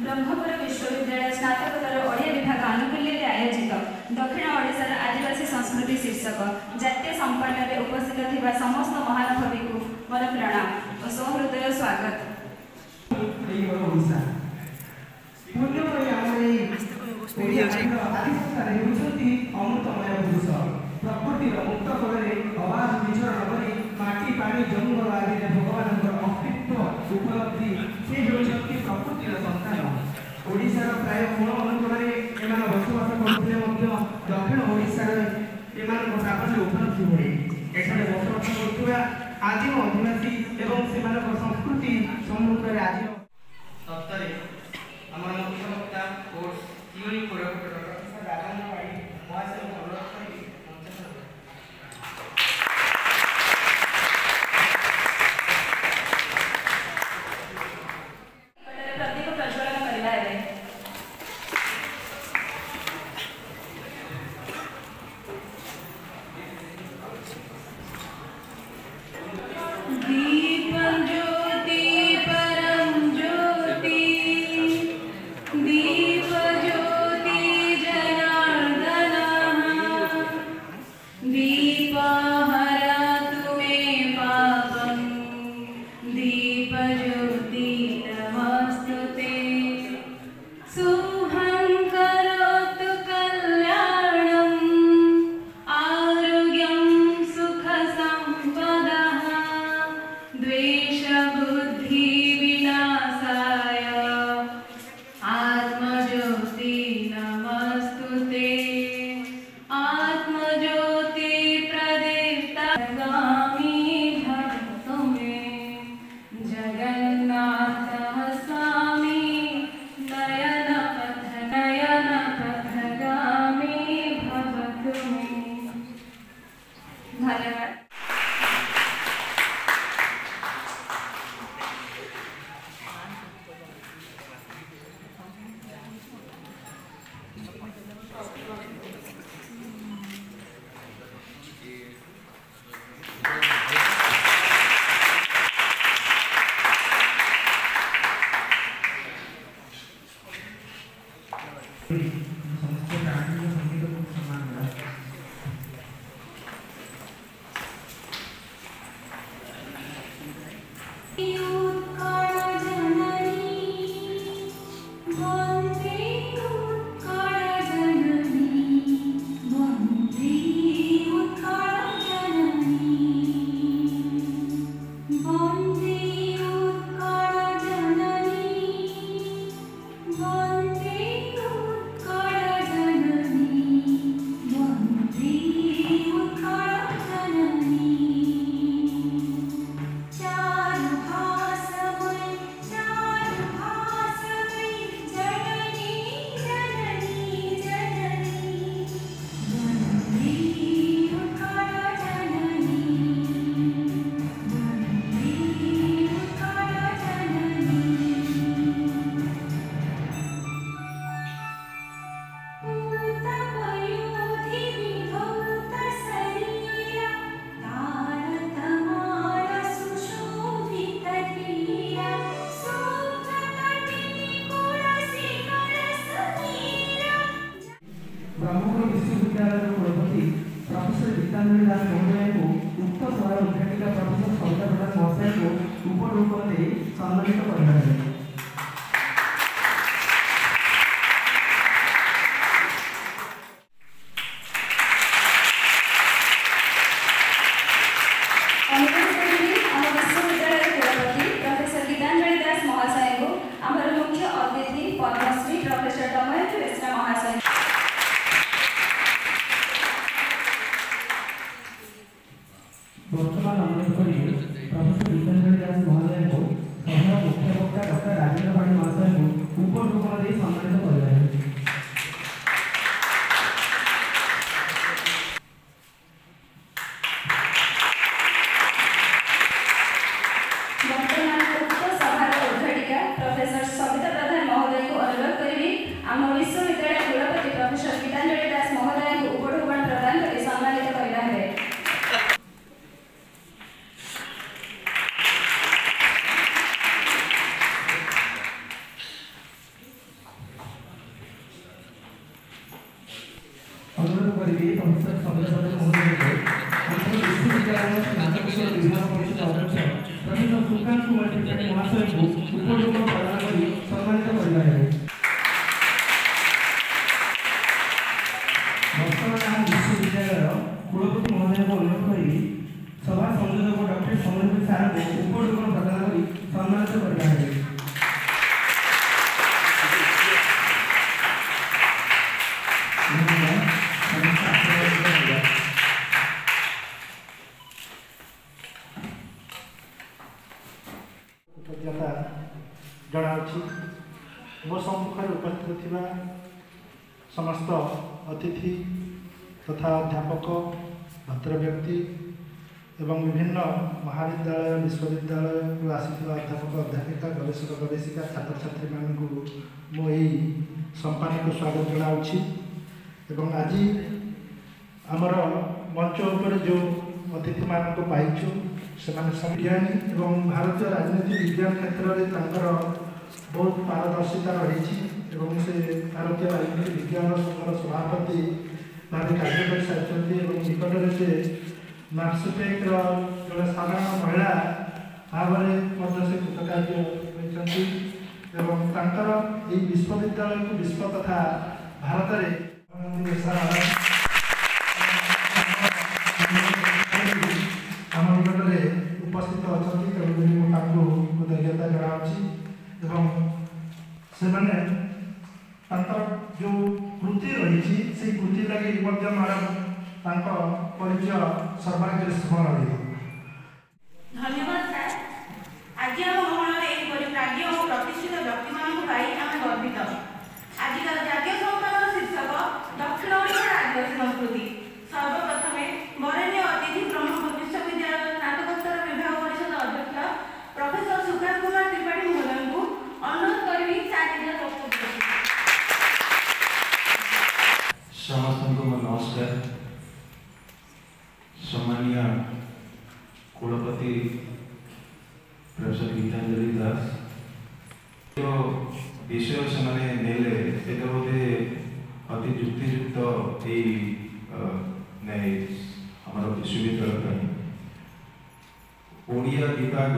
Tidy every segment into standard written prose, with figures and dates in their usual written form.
ब्रह्मपुर विश्वविद्यालय स्नातकोत्तर ओडिया विभाग आनुकूल्य आयोजित दक्षिण ओडिशार आदिवासी संस्कृति शीर्षक जातीय संपन्न में उपस्थित थिबा समस्त महानुभावी को मोर प्रणाम और सहृदय स्वागत। प्रकृतिर मुक्त फल अबाध विचरण करी माटी पानी जंगल आदि भगवान अस्तित्व उपलब्धि से होती प्रकृतिर संतान। ओडिशार प्राय मूल अंचल में बसवास करते दक्षिण ओडिशार प्राबल्य उपलब्धि हुए। एठाने बसवास कर आदिम आदिवासी एवं संस्कृति समृद्ध आज सप्ताह आम मुख्य वक्ता कोर्स थियोरी कोरापुट राजेन्द्र पाड़ी महाशय ब्रह्मपुर विश्वविद्यालय कुलपति प्रोफेसर गीतांजलि दास महोदय को उक्त सभा उद्घाटिका प्रोफेसर शंकर प्रसाद महाशय को उपरूप से सम्मानित कर वर्तमान अनुरोध करी प्रोफेसर गीतांजलि दास महोदय को सभा मुख्य वक्ता संस्था संयोजक महोदय विश्वविद्यालय स्नातकोत्तर विभाग परिषद अध्यक्ष प्रोफेसर सुकांत कुमार त्रिपाठी महाशय को उपलोक प्रदान कर सम्मानित कर वर्तमान विश्वविद्यालय कुलपति महोदय को अनुरोध कर सभा संयोजक डॉक्टर समृद्धि सार को उपलोक प्रदान कर सम्मानित कर जनावि मो सम्मुखें उपस्थित थिबा समस्त अतिथि तथा अध्यापक भद्र व्यक्ति एवं विभिन्न महाविद्यालय विश्वविद्यालय आसी अध्यापक अध्यापिका गवेषक गवेषिका छात्र छात्री मानक मुझे संपानी को स्वागत जनावि एवं आज आमर मंच उपर जो अतिथि मान पाइछु से विज्ञानी एवं भारतीय राजनीति विज्ञान क्षेत्र में बहुत पारदर्शिता रही से भारतीय राजनीति विज्ञान संघर सभापति भाव कार्य कर सारी निकट से नार्सपेक्ट जो साधारण महिला भाव से कृतकार्य होती विश्वविद्यालय को विश्व तथा भारत में आम निकट उपस्थित अच्छा तेणुकरी कृतज्ञता जनावि जो कृति रही से कृति लगी मैडम परिचय सर्वाग्रे स्मरण धन्यवाद सर। आज आम भ्रमण में प्राज्ञ और प्रतिष्ठित व्यक्ति मानक आम गर्वित। आजिकार जातीय संस्थान शीर्षक दक्षिण ओडिशा आदिवासी संस्कृति। सर्वप्रथम वरेण्य अतिथि ब्रह्मपुर विश्वविद्यालय स्नातकोत्तर विभाग परिषद अध्यक्ष प्रोफेसर सुकांत कुमार त्रिपाठी महोदय को अनुरोध करी समस्त को नमस्कार। सम्मानीय कुलपति प्रोफेसर गीतांजलि दास जो विषय से नेले से बोधे अति युक्तियुक्त आम विश्वविद्यालय ओडिया विभाग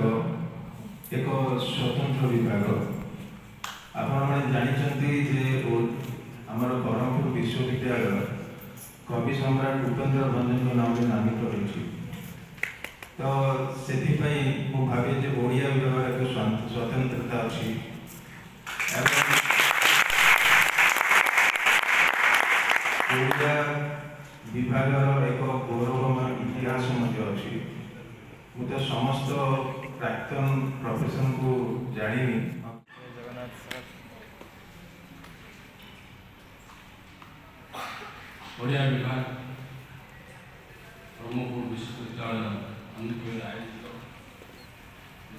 एक स्वतंत्र विभाग। आपण जानते आमर ब्रह्मपुर विश्वविद्यालय कवि सम्राट उपेन्द्र भंजन नाम नामित रही तो से भावे ओडिया विभाग एक स्वतंत्रता अच्छी ओडिया विभाग एक गौरवमान इतिहास अच्छी मुझे समस्त प्राक्तन प्रोफेशन को जानी ओडिया विभाग ब्रह्मपुर विश्वविद्यालय अनुकूल आयोजित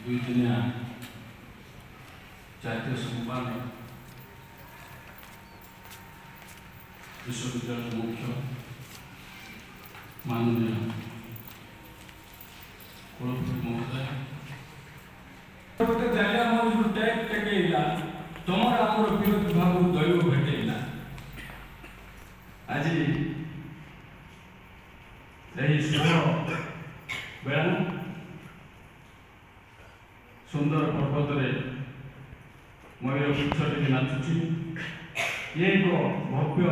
दुईदिनिया जातीय सम्मान विश्वविद्यालय मुख्य माननीय कुलपति महोदय तुम आम प्रिय विभाग दैव भेटेला आज शुभ बेला सुंदर पर्वत मयूर पुच्छटी नाचुची ये एक भव्य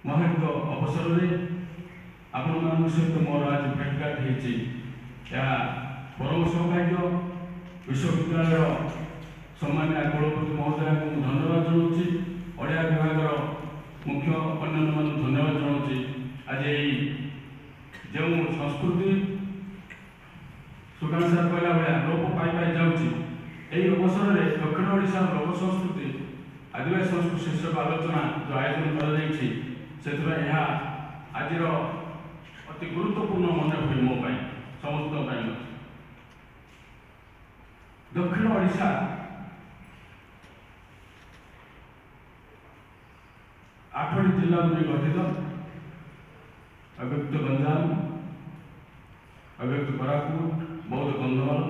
महत्व अवसर में आपण सहित मोर आज भेटघाट होती परम सौभाग्य। विश्वविद्यालय सम्मानित कुलपति महोदय को धन्यवाद जनाऊँगी। ओडिया विभाग मुख्य अन्य मान धन्यवाद जनाऊँगी। आज जो संस्कृति सुकांत सार कहला भाया लोप पाई जाऊँगी अवसर में दक्षिण ओडिशा लोक संस्कृति आदिवासी संस्कृति शीर्षक आलोचना जो आयोजन कर आज अति गुरुत्वपूर्ण मन हुए मो समस्त दक्षिण ओडिशा आठटी जिला में गठित अव्यक्त गंजाम अव्यक्त कोरापुट बौद्ध कंधमाल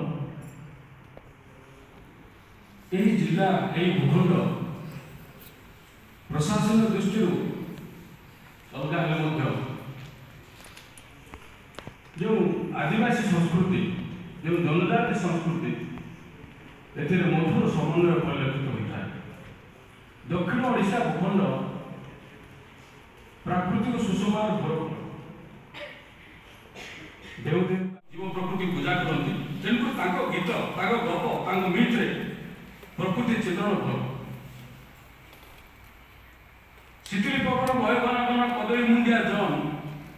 यही जिला यही भूखंड प्रशासन दृष्टि अलगा हेले जो आदिवासी संस्कृति जो जनजाति संस्कृति एथिरे मधुर समन्वय परिलक्षित होता है। दक्षिण ओडिशा भूखंड प्राकृतिक सुषमा भरपूर देवदेव जीव प्रकृति पूजा करती तेणुकर गीत गप मिट्रे प्रकृति चित्रण भर शीतली पवन भय बना बना कदली मुंडिया जन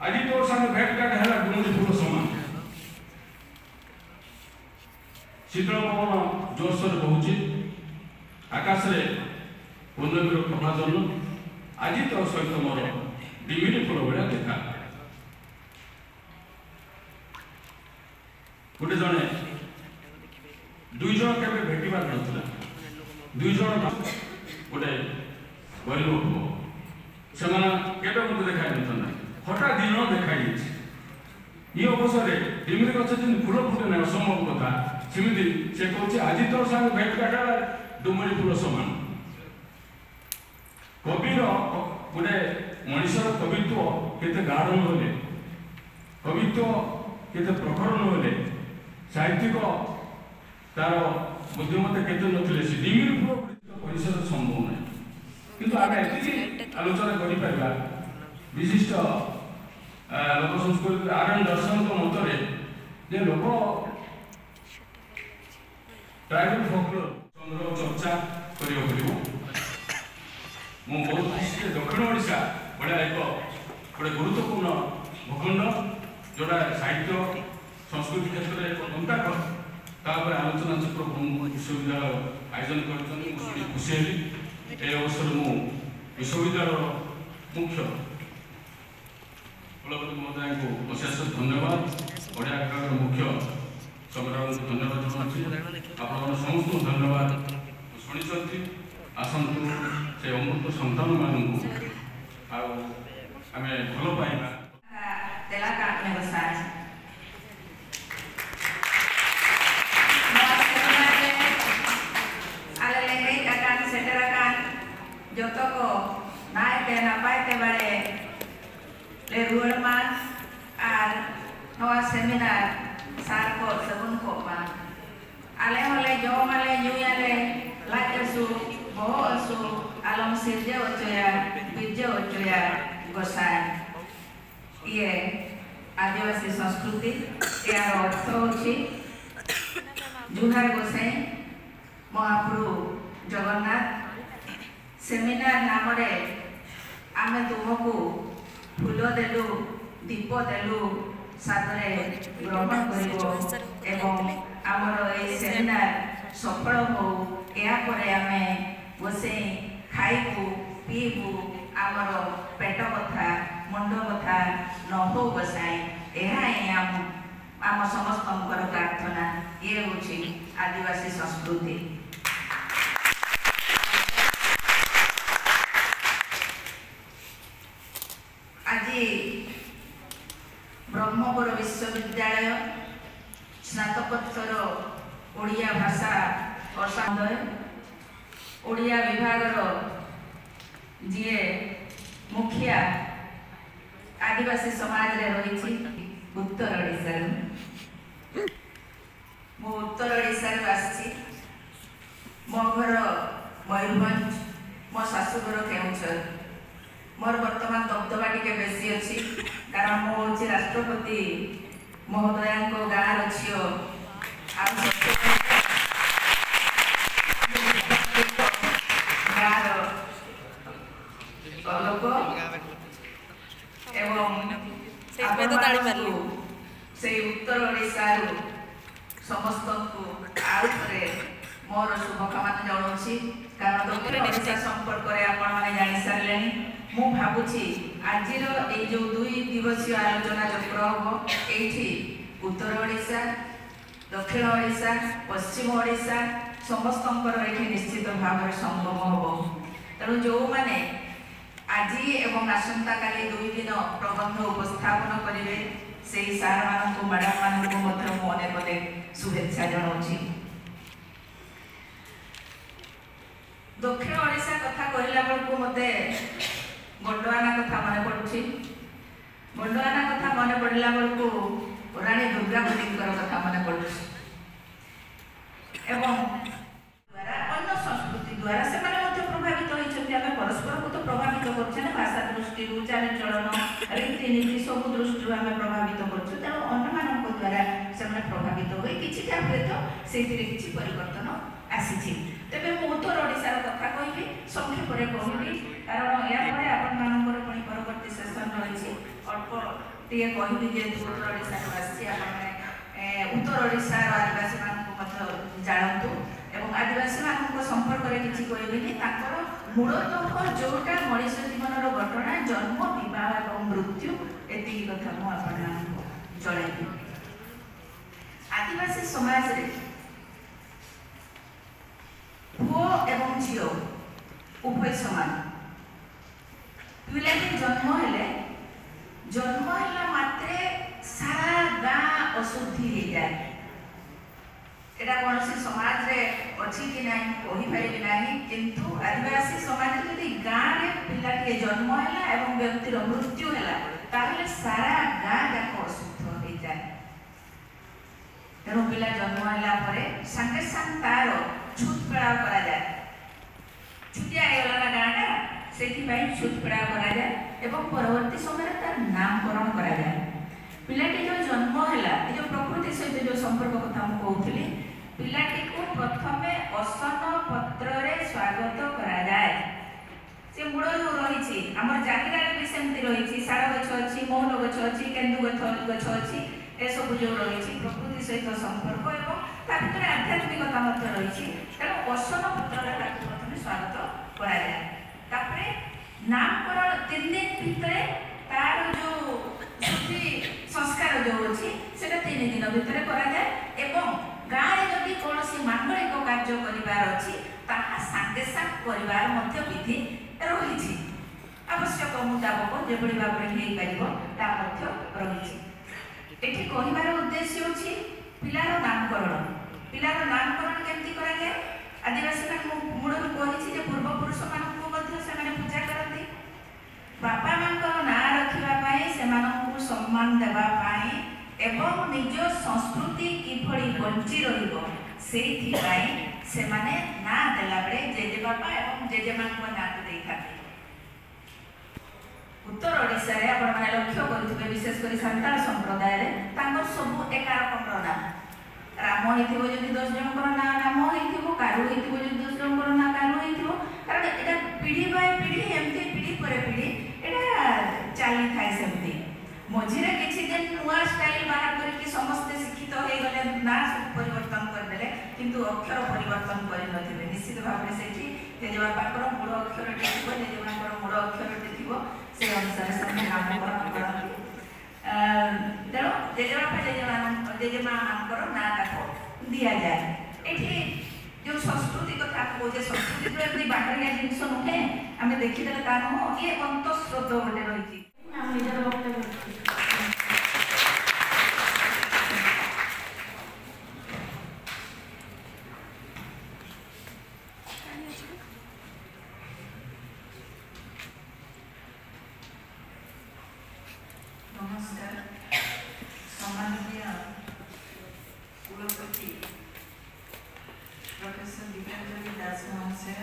आज तोर संग भेट घाट है डुंगरी फूल समान शीतल पवन जोरसोर बहुची आकाश रे पूर्णवीर प्रभा जन आज तो सहित मोर डिमिरी फूल भाया देखा गोटे जड़े दुई जन के भेटार ना दुई जन गोटे गरीब पुओ से मत देखा ना हठात दिन देखाई ये अवसर में डिमिरी गच जमी फूल फुटे ना असंभव कथा सेमती से कहे आज तो साथ भेट घाटा डुमरी फूल समान कविर गोटे मनीषर कवित्व केते गाढ़ नहले कवित्व केते प्रखर नहले साहित्यिक तार बुद्धिमत्ता केते नथिले से डिमिरी फूल परिसर संभव ना किंतु आम एति आलोचना करि परबा विशिष्ट लोक संस्कृति आर्यन दर्शन मतरे जे लोक ट्राइबल फोकलोर चंद्र चर्चा करियो पड़िबो मु बहुत खुशी दक्षिण ओडिशा बड़ा एक गोटे गुरुत्वपूर्ण भूखंड जोड़ा साहित्य संस्कृति क्षेत्र में एक गंताघर आलोचना चक्र विश्वविद्यालय आयोजन कर खुशी हली ए अवसर मु विश्वविद्यालय मुख्य कुलपति महोदय को अशेष धन्यवाद ओडिया विभाग मुख्य संग्राम को धन्यवाद जनाऊँ आप समस्त धन्यवाद शुणी आसतु से अमृत सन्तान मानू आम भल पाइबा जोतो को नायते नापायते बारे ले रुड़मान आर नवा सेमिनार सार को सबुन को पा आले होले जो माले यूयाले लाजसु बहुसु आलम सिरजे ओचया बिरजे ओचया गोसाई ये आदिवासी संस्कृति यार अर्थ होची जुहार गोसाई महाप्रभु जगन्नाथ सेमिनार नाम आमे तुमको फूल देलु दीप देलु सादरे ग्रहण करिवो आमर ए सेमिनार सफल हो या परे आमे बसे खाइबु पीबु आमर पेट कथा मुंड कथा न हो बसाई आम समस्त प्रार्थना ये होची आदिवासी संस्कृति। आज ब्रह्मपुर विश्वविद्यालय स्नातकोत्तर ओडिया भाषा और संदय ओडिया विभाग जी मुखिया आदिवासी समाज रे रही उत्तर ओडिशा मो उत्तर ओडिशा आसी मो घर मयूरभंज मो शाशुघर केउझर मोर वर्तमान दबदबा टिके बेसी अच्छी कारण मो होची राष्ट्रपति महोदया को गाँव झील लोक से उत्तर ओडिशा समस्त को मोर शुभकामना जनाऊँगी कारण दक्षिण ओडिशा संपर्क में आपण जानी सारे मु भावुची आज जो 2 दिवसीय आलोचना चक्र हम ये उत्तर ओडिशा दक्षिण ओडिशा पश्चिम ओडिशा समस्त ये निश्चित भाव संगम हम तेणु जो मैंने आज एवं आसंता काली 2 दिन प्रबंध उपस्थापन करेंगे से सार मान मैडम मान अनेक शुभेच्छा जनाऊँगी। दक्षिण ओडिशा कथा कहला बेलू मत गोंडवाना कथा मन पड़ुछि। गोंडवाना कथा मन पड़ला बेलू रानी दुर्गावती कथा मन पड़ुछि एवं द्वारा अन्य संस्कृति द्वारा से प्रभावित होती आम परस्पर को तो प्रभावित कर भाषा दृष्टि चालचलन रीतिनीति सब दृष्टि आम प्रभावित कर द्वारा से प्रभावित हुए किछिटा हुए तो से किसी परिवर्तन आसी। तेरे मु तो ओडिशार कथा कहि संक्षेप कहबी कारण या पुणी परवर्ती सेसन रही अल्प टे कहबी जे उत्तर ओडिशा आसी उत्तर ओडिशार आदिवासी मानक जानतु एवं आदिवासी मान संपर्क में किसी कहबी मूलतः जोटा मनीष जीवन घटना जन्म विवाह और मृत्यु एति कथा मुझे जन आदिवासी समाज रे पुओ एवं झील उभय समान पिलाटी जन्म है मात्रे सारा गाँ अशुद्धि हो जाए। एटा कौन समाज रे अच्छी कि नहीं कही पारि ना किंतु आदिवासी समाज यदि गाँव में पिलाटी जन्म है एवं व्यक्तिर मृत्यु है ताहले सारा गाँ जाक अशुद्ध हो जाए। तेणु पिला जन्म है सागे सागे तार छुत फेड़ाव करा जाए छुटिया गला गाँटा से छुत फेड़ाव करा जाए एवं परवर्ती समय तार नामकरण करा जाए। पिलाटी जो जन्म है जो प्रकृति सहित जो संपर्क कथा मुझे पिलाटी को प्रथम असन पत्र रे स्वागत करा जाए। से मूल जो रही आम जागिरा भी सेमती रही शाड़ गछ अच्छी मौल गछ अच्छी केन्दु गछ अच्छी ए सब जो रही प्रकृति सहित संपर्क एवं भर आध्यात्मिकता रही तेणु असन पत्र प्रथम स्वागत करा जाए। नामकरण 3 दिन भितर तार जो संस्कार जो अच्छी से 3 दिन भितर करा जाए एवं गाँव में जदि कौन मांगलिक कार्य करार अच्छी सागे साग कर विधि रही आवश्यक मुताबक जो भाव में रही। ये कहबार उद्देश्य होची पिलार नामकरण केमती करा जाए। आदिवासी मूल कही पूर्वपुरुष मानक पूजा करती बापा मान ना रखापी से सम्मान देवाई एवं निज संस्कृति किभली बंची से ना देला बेले जेजेबापा एवं जेजेमा ना देता। उत्तर ओडिशा रे आपण माने लक्ष्य करिथिबे विशेषकर सांताल संप्रदाय रे तांकर सब एका रकम नाम राम होइथिबो जदि 10 जनकर नाम होइथिबो कारू होइथिबो जदि 10 जनकर नाम कारू होइथिबो कारण एटा पीढ़ी बाय पीढ़ी एमती पीढ़ी पर पीढ़ी एटा चाली थाय सेमती मझिरे किछि दिन नुआ स्टाइल बाहर करके समस्त शिक्षित हो गले ना परिवर्तन कर देले किंतु अक्षर परिवर्तन करि नथिबे। निश्चित भाव में सेठी जेजेबापाकर मूल अक्षर थिबो जेजेमाकर मूल अक्षर थिबो से अनुसार से नामकरण करती। तेणु जेजेबापा जेजेमा ना दि जाए। ये जो संस्कृति कथा कहे संस्कृति तो एमती बाहरिया जिन नुहे आम देखीदे ता नुह ये अंतस्रोत गोटे रही। नमस्कार सम्माननीय कुलपति प्रोफेसर दीपांजलि दास महाशय,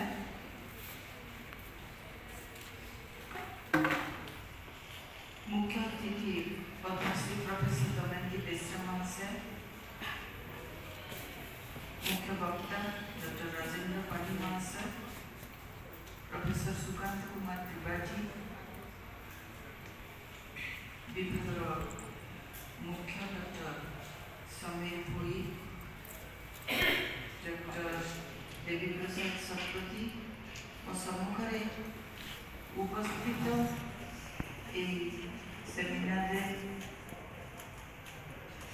मुख्य अतिथि पद्मश्री प्रोफेसर दमयंती बेश्रा महाशय, मुख्य वक्ता डॉक्टर राजेंद्र पाठी महाशय, प्रोफेसर सुकांत कुमार त्रिपाठी, विभाग मुख्य डॉक्टर समीर भोई, डॉक्टर देवी प्रसाद शतपथी और सम्मुखें उपस्थित सेमिनार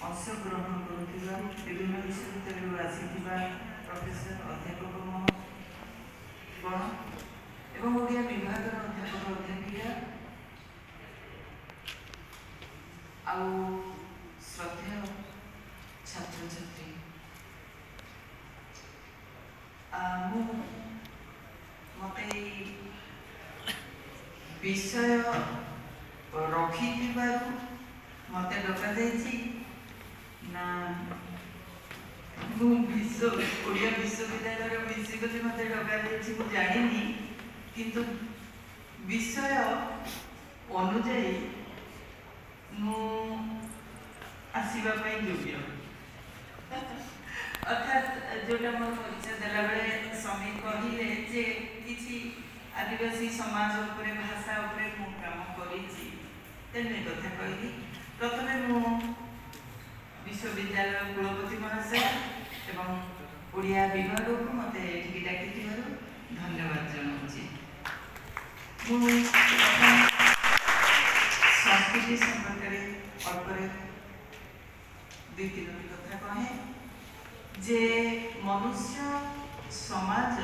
अंशग्रहण करुवा विभिन्न विश्वविद्यालय आसिथिबा प्रोफेसर अध्यापक गण एवं ओडिया विभाग अध्यापक अध्यापिका आउ श्रद्धेय छात्र छात्री मत विषय रखिथिबारु मते डका जाइछि ना मु ओडिया विश्वविद्यालय मिसी बोली मते डका जाइछि मु जानिनी किंतु विषय अनुଯାयी मु आसीबा पई योग्य अर्थात जोटा मोर परिचय देला बेले समी कहिले जे किछि आदिवासी समाज उपरे भाषा उपरे मु काम करिछि तेने कथा कहली प्रथमे मु विश्वविद्यालय कुलपति महाशय एवं ओडिया विभाग को मते एठी डाकिथिबारु धन्यवाद जनाउछि मु संस्कृति संपर्क अल्परे दुई तीन कथा कहे जे मनुष्य समाज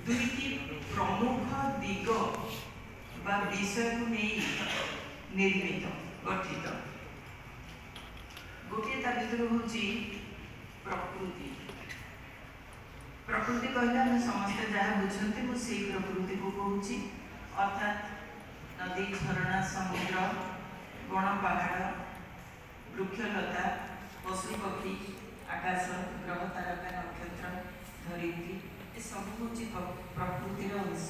दुईटी प्रमुख दिग बा विषय को नहीं निर्मित गठित गोटे ता भीतर होची प्रकृति प्रकृति कहले हम समस्त जहाँ बुझते मु से प्रकृति को कहूची अर्थात नदी झरणा समुद्र बण पहाड़ वृक्षलता पशु पक्षी आकाश ग्रह तारका नक्षत्र धरित्री ये सब हूँ प्रकृतिर अंश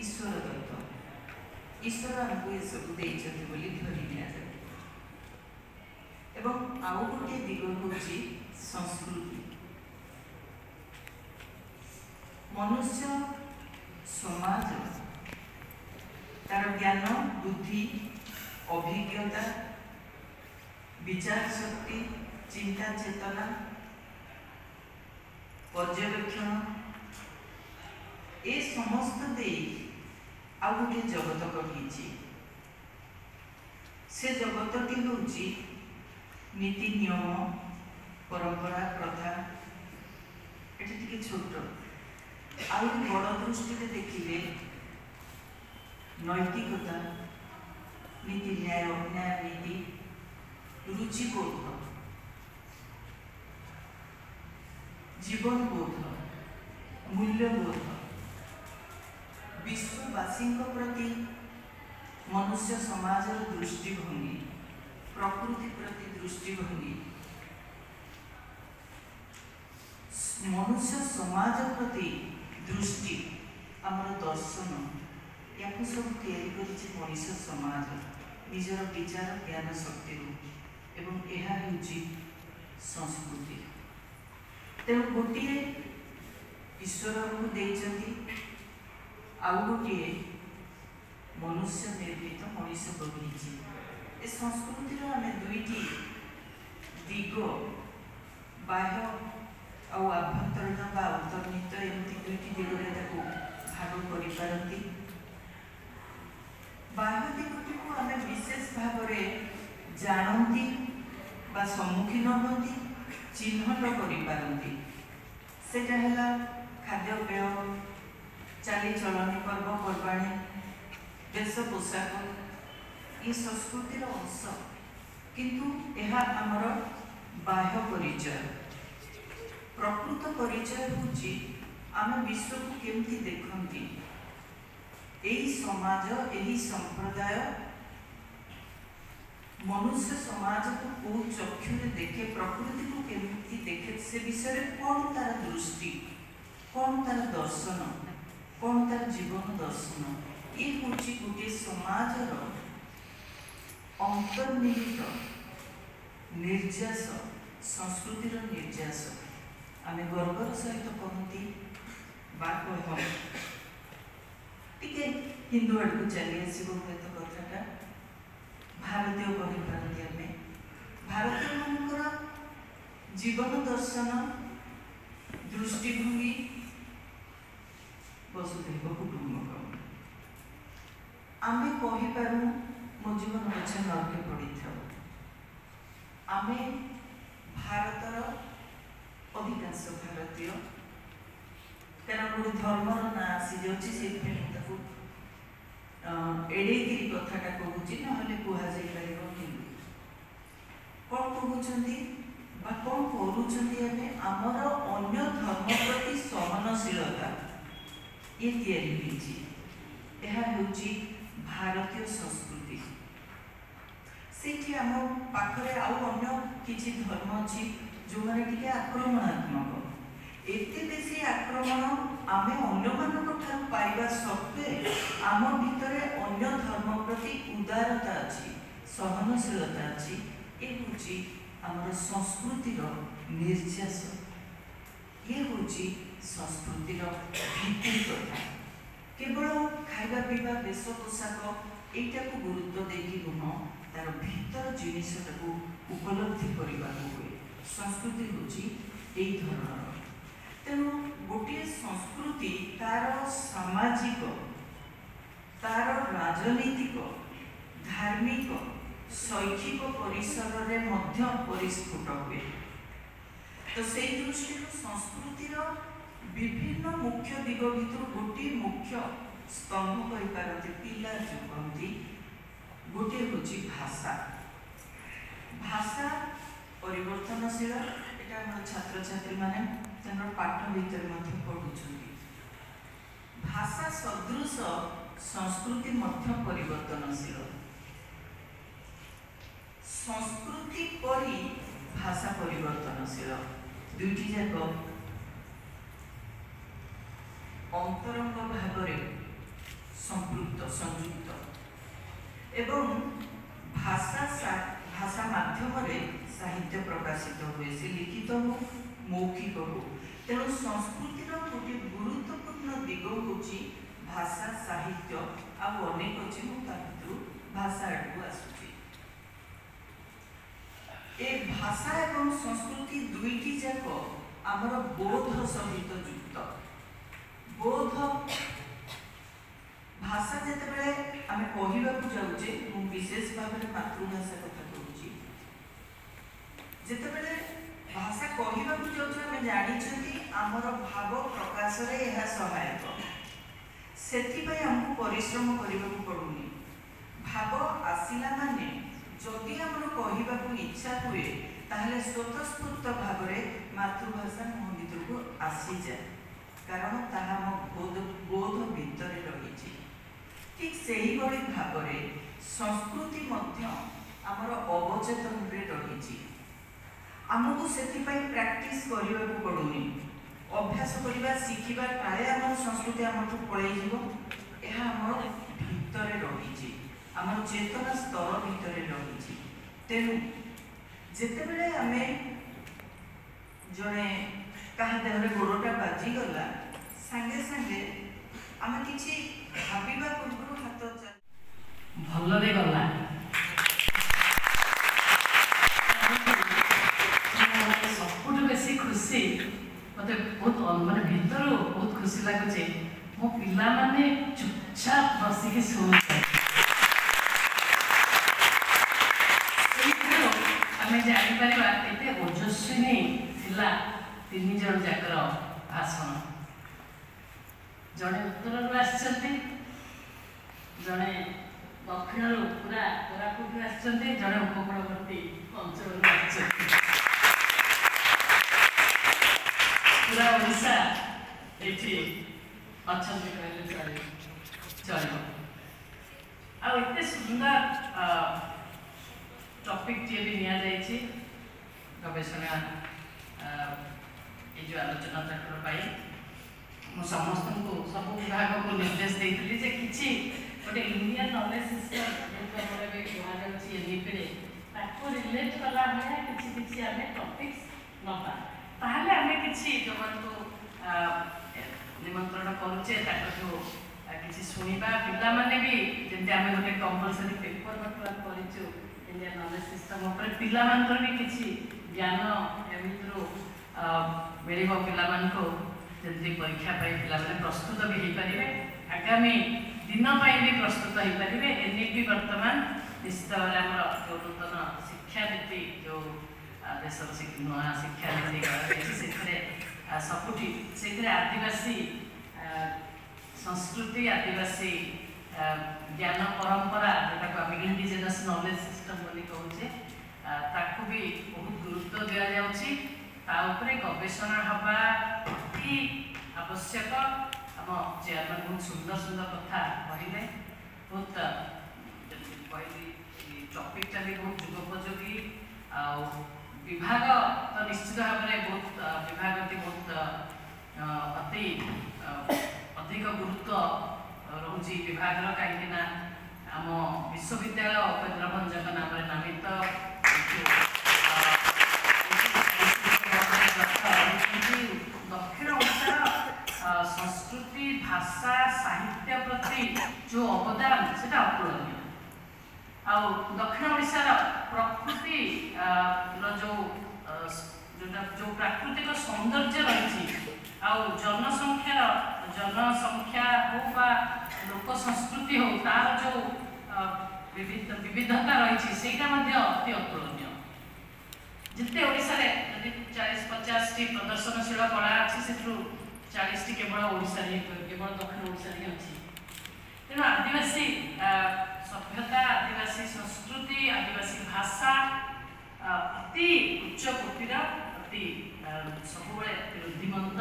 ईश्वर दत्त ईश्वर आमको ये सब देइछथि बोली धरि निया जाय एवं आउ गोटे दिग होची संस्कृति मनुष्य समाज तार ज्ञान बुद्धि अभिज्ञता विचार शक्ति चिंता चेतना पर्यवेक्षण ए समस्त दे आ गोटे जगत गढ़ी से जगतटी होची नीति नियम परंपरा प्रथा एटी टिके छोट आउ बड़ दृष्टि देखिले नैतिकता नीति न्याय न्याय नीति रुचिबोध जीवनबोध मूल्यबोध विश्ववासी प्रति मनुष्य समाज दृष्टिभंगी प्रकृति प्रति दृष्टिभंगी मनुष्य समाज प्रति दृष्टि आमर दर्शन या सब मनीष समाज निजर विचार ज्ञान शक्ति एवं यह संस्कृति तेणु गोटे ईश्वर को देइछथि आउ गोटे मनुष्य निर्मित मनीष गढ़ी ए संस्कृतिर आम दुईटी दिग बाह्य आउ आभ्यंतरीण बा अंतर्निहित एमती दुईटी दिगरे भाग करिपारती बाह्य दिगटी को आम विशेष भाव जानती बा सम्मुखीन होती चिन्हट करिपारती सेटा हैला खाद्यपेय चालीचलनी पर्वपर्वाणी वेश पोशाक ये संस्कृतिर अंश किंतु यह आमर बाह्य परिचय प्रकृत परिचय होची आम विश्व को केमती देखती यही समाज यही संप्रदाय मनुष्य समाज को कौ चक्षु देखे प्रकृति को केमती देखे से विषय कौन तार दृष्टि कौन तार दर्शन कौन तार जीवन दर्शन ये हूँ गोटे समाज अंतर्निहित निर्यास संस्कृतिर निर्यास आम गर्वर सहित कहती बाक टिके हिंदू आड़ को चली आसो हूँ कथाटा भारतीय कहीपारती आम भारतीय मानकर जीवन दर्शन दृष्टिभंगी वसुधैव कुटुंबकम आमे कहीपारू मो जीवन पछे नरके पड़ी था आमे भारतर अधिकांश भारतीय कारण गोटे धर्मर ना आसी जाऊँ एड़े कथाटा कहूँ ना कहुपर हिंदू कौन कहते कौन करुँच आमर अन्य धर्म प्रति सहनशीलता ये तैयारी होइछि। यह होउछि भारतीय संस्कृति। सेठी आम पाखरे आउ अन्य किछि धर्म अछि जो माने टिके आक्रमणात्मक। एते बेसी आक्रमण आमे अन्यମାନଙ୍କ ठाରୁ पाइबा सत्वे आम भितरे अन्य धर्म प्रति उदारता अछि, सहनशीलता अछि। ये होउछि हमर संस्कृतिर निर्यास। ये होउछि संस्कृतिर भित्ति कथा। केवल खाइबा पीवा वेश पोशाक एटा को गुरुत्व देकी नुह, तार भीतर जिनिसटाକୁ उपलब्धि करबाको हुए। संस्कृति होउछि एई धरणर। तेणु गोटे संस्कृति तार सामाजिक, तार राजनीतिक, धार्मिक, शैक्षिक परिसर रे मध्य परिस्फुट हुए। तो से दृष्टि संस्कृतिर विभिन्न मुख्य दिग भितर गोटे मुख्य स्तंभ करिपारती पिला जो कहती गोटे होची भाषा। भाषा परिवर्तनशील। एटा हमर छात्र छात्री माने तनर पाठ भीतर मध्य पढुछंती। भाषा सदृश संस्कृति मध्य परिवर्तनशील। संस्कृति परि भाषा परिवर्तनशील। दुईटी जाक अंतरंग भावरे संपृक्त संयुक्त एवं भाषा माध्यम साहित्य प्रकाशित हुए। से लिखित हो मौखिक हो। तेणु संस्कृतिर गोटे गुरुत्वपूर्ण दिग होची भाषा साहित्य आउ अनेक अछि। भाषा आडू आसुची। ए भाषा एवं संस्कृति दुईटी जाक आमर बोध सहित युक्त। बोध भाषा जेते बेले आमे कहिबाकू जाउचे, मु विशेष भाव में मातृभाषा कथा कहूची। जेते बेले भाषा कहिबाकू जाउचे आमे जानि छथि आमर भाव प्रकाश रे एहा सहायक। सेति पय हमकु परिश्रम करिबाकू पडुनी। भाव आसिला माने जदि हमर कहिबाकू इच्छा हुए ताहले स्वतःस्फूर्त भाव रे मातृभाषा मोह भितरकू आसी जाए। कारण ताहा बोध भितरे रही। ठीक सही भली भाव में संस्कृति मध्य आमर अवचेतन रे रही। आमको सेतिपाई प्रैक्टिस करने को पड़ुनी। अभ्यास करवा शिखिबा काले आम संस्कृति आमठू पलैज। यह आम भितरे रही। आम चेतना स्तर भितरे रही। तेणु जितेबले आमे जड़े कहा देहरे गोड़टा बाजिगला सांगे सांगे आमे किछि भाबिबा पूर्व हाथ भलरे गला। सबुठ बेसी खुशी मते बहुत माने भीतर बहुत खुशी लागुचे। मो पिला माने चुपचाप बसिके सुनते। आमे जानि परिबा एते ओजस्विनी थिला तीन जन जाकर भाषण। जड़े उत्तर आसते, जड़े दक्षिण पूरा कोरापुट आसते, जड़े उपकूलवर्ती अंचल पूरा ओडिशा ये अच्छा कहले चलो। आते सुंदर टॉपिक टे भी निया जाइए गवेषणा ये जो आलोचना चक्र पाई समस्त को सब विभाग को निर्देश देती जे किसी गोटे इंडियन नॉलेज सिस्टम जो एनईपी रिलेट कला भाया किसी आम टॉपिक्स नवा ताहले आम कि जो निमंत्रण करुचे किसी शुणा पिला माने भी जमी आम गोटे कंपलसरी पेपर बर्तमान करूँ इंडियन नॉलेज सिस्टम पिला भी किसी ज्ञान एमित्रो मिल पाजी परीक्षा पिला प्रस्तुत भी हो पारे। आगामी दिन भी प्रस्तुत हो पारे। एनईपी वर्तमान निश्चित भाव में जो नूतन शिक्षा नीति जो देश नुआ शिक्षा नीति सबुठी से आदिवासी संस्कृति आदिवासी ज्ञान परंपरा जोटा आम इंडिजिनस नॉलेज सिस्टम बोली कहूचे ताकू भी बहुत गुरुत्व दि जाऊँगी। गवेषणा हवा अति आवश्यक। आम चेयरमैन बहुत सुंदर सुंदर कथा कहले बहुत कहली टपिकटा भी बहुत जुगोपयोगी विभाग तो निश्चित भाव में बहुत विभाग बहुत अति अधिक गुरुत्व रोचे विभाग कहीं आम विश्वविद्यालय उपेन्द्र भंजक नाम नामित दक्षिण ओडिशार संस्कृति भाषा साहित्य प्रति जो अवदान से अतुलनीय आ दक्षिण ओडिशार प्रकृति जो प्राकृतिक सौंदर्य रही जनसंख्या हो बा लोक संस्कृति हो तार जो विविधता रही से अति अतुलनीय जिते ओडिशा रे यदि 40-50 टी प्रदर्शनशील कला अच्छी से 40 टी केवल ओडिशा रे केवल दक्षिण ओडिशा रे अच्छी तेणु आदिवासी सभ्यता आदिवासी संस्कृति आदिवासी भाषा अति उच्च कोटीर अति सब रुद्धिमंत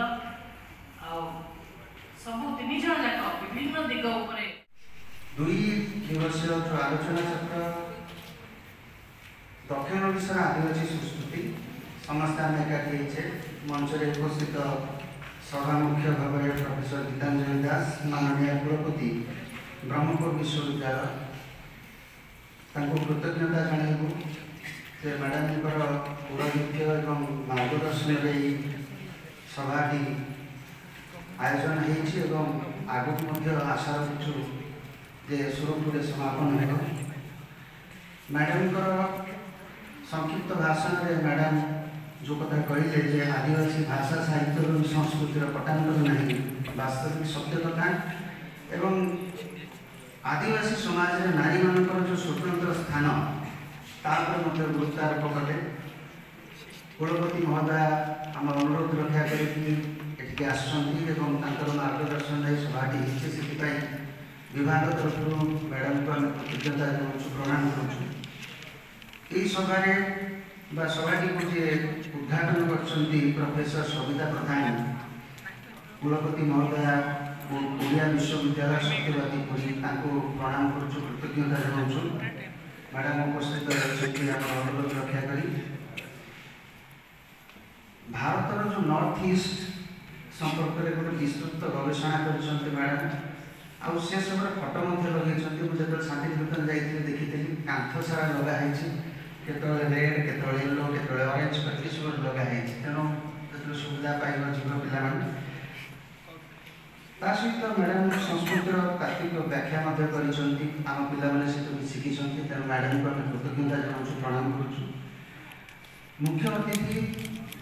सब 3 जन जाक विभिन्न दिग उपरे 2 दिवसीय जो आलोचना चक्र दक्षिण ओडिशा आदिवासी संस्कृति समस्त आम एकाठी मंच में उपस्थित सभा मुख्य भाव प्रोफेसर गीतांजलि दास माननीय कुलपति ब्रह्मपुर विश्वविद्यालय कृतज्ञता जन से मैडम पौरोहित्य और मार्गदर्शन सभाटी आयोजन हो आगक आशा रखु जे सुरपुर समापन हो मैडम संक्षिप्त भाषण में मैडम जो कथा कहले आदिवासी भाषा साहित्य और संस्कृतिर पटांतर नहीं वास्तविक सत्य कथा एवं आदिवासी समाज में नारी मानकर जो स्वतंत्र स्थान तापर गुरुत्वारोप कले कुलपति महोदय आम अनुरोध रक्षा करके आसर मार्गदर्शन सभाटी से विभाग तरफ मैडम को आम कृतज्ञता जनाऊँ प्रणाम करूँ यही सभाटी को जे उद्घाटन कर प्रोफेसर सविता प्रधान कुलपति महोदय ओडिया विश्वविद्यालय सत्यवादी पुरी प्रणाम करुँ कृतज्ञता जनाऊँ मैडम उपस्थित रही अनुरोध रक्षा कर भारतर जो नॉर्थ ईस्ट संपर्क में गोटे विस्तृत गवेषणा कर मैडम आउ से समय फटो लगे मुझे शांतिनिकेतन जाइए देखी कांथ सारा लगाई केत रेड केत येलो केत ऑरेंज प्रति सब लगाई तेणु जो सुविधा पाइब जीव पाला सहित मैडम संस्कृतर तात्विक व्याख्या आम पाने से शिखी तेणु मैडम को आम कृतज्ञता जनाऊँ प्रणाम करुँ मुख्य अतिथि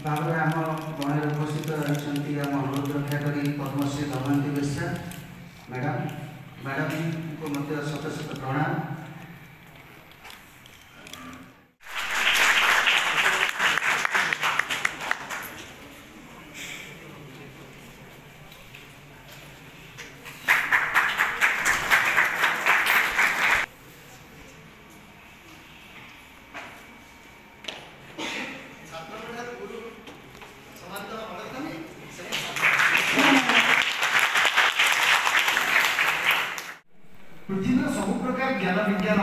भाव में आम गणर उपस्थित रही आम अनुरोध रक्षा कर पद्मश्री दमयंती बेश्या मैडम को मत शत शत प्रणाम पृथ्वी सब प्रकार ज्ञान विज्ञान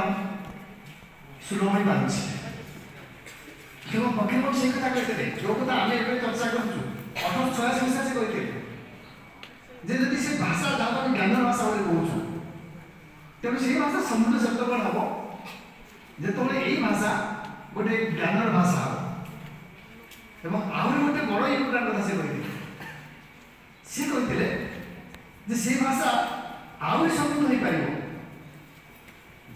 सुलभ हो पार्टी फकीरमोहन से कथा कहते जो कथा आम चर्चा करूँ 1886 मसीहा से कहते से भाषा जहाँ आम ज्ञान भाषा कहूँ तेणु से भाषा समृद्ध शब्दकरण हम जो यही भाषा गोटे ज्ञान भाषा हम आहरी गोटे बड़ योगदान कथा से कहते से भाषा आहरी समृद्ध हो पार